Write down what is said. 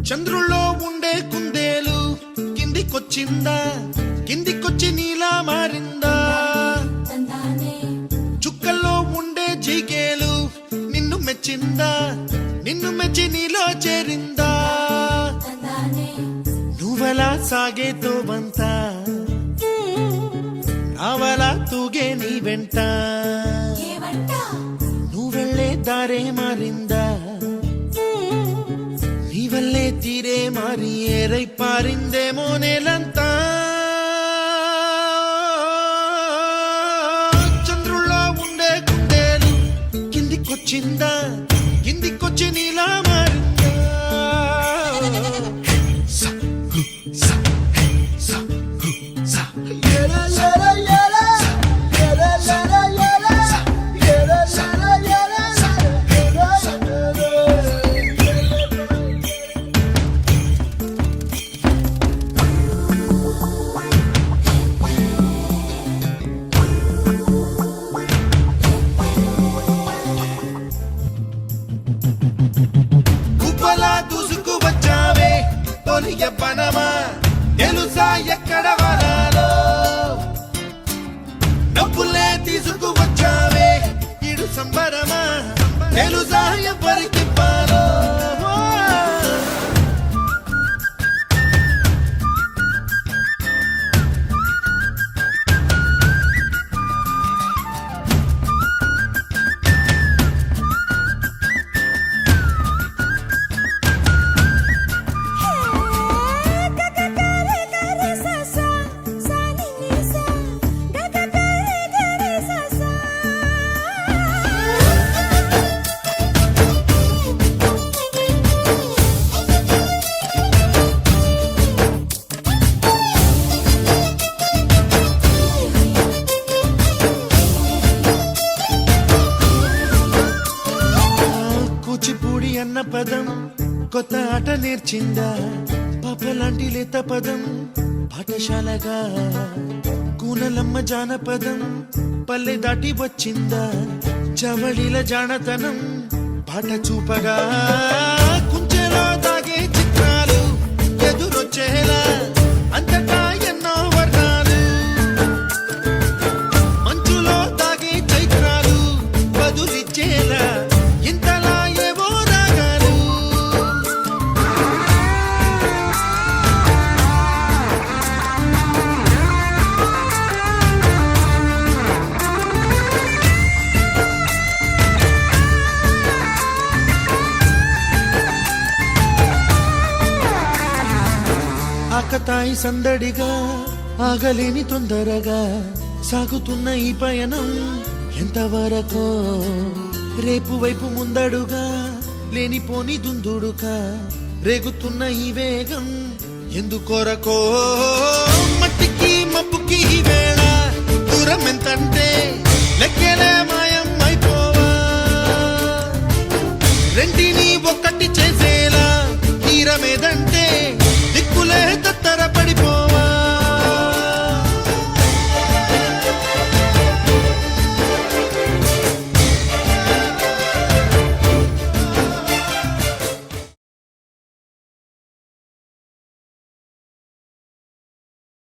చంద్రుల్లో ఉండే కుందేలు కిందికొచ్చిందా, కిందికొచ్చి నీలా మారిందా? చుక్కల్లో ఉండే జీకేలు నిన్ను మెచ్చిందా, నిన్ను మెచ్చి నీలో చేరిందా? నువ్వలా సాగేతో బంత, నావలా తూగే నీ వెంట, నువ్వెళ్ళే దారే మారిందా, నీవల్లే తీరే మారి ఏరై పారిందేమో నేలంతా. చంద్రుల్లో ఉండే కుందేలు కిందికొచ్చిందా, కిందికొచ్చి నీలా మారిందా? దూసుకు వచ్చావే తొలి యవ్వనమా, తెలుసా ఎక్కడ వరాలో? డబ్బులే తీసుకు వచ్చావే ఇడు సంబరమా, తెలుసా ఎవరికి పాలో? కూచిపూడి అన్న పదం కొత్త ఆట నేర్చిందా, పాపలాంటి లేత పదం పాఠశాలగా, కూనలమ్మ జానపదం పల్లె దాటి వచ్చిందా, చవళిల జానతనం పాట చూపగా, కుంచెలో దాగే చిత్రాలు ఎదురొచ్చేలా అంతటా ఎన్నో వర్ణాలు, మంచులో దాగే చైత్రాలు బదులిచ్చేలా ఇంతలా ఏవో రాగాలు. ఆకతాయి సందడిగా ఆగలేని తొందరగా సాగుతున్న ఈ పయనం ఎంతవరకో, రేపు వైపు ముందడుగా లేనిపోని దుందుడుగా రేగుతున్న ఈ వేగం ఎందుకొరకో? మట్టికి మబ్బుకి ఈ వేళ దూరం ఎంతంటే లెక్కలే మాయం అయిపోవా, రెంటిని ఒక్కటి చేసేలా తీరమేదంటే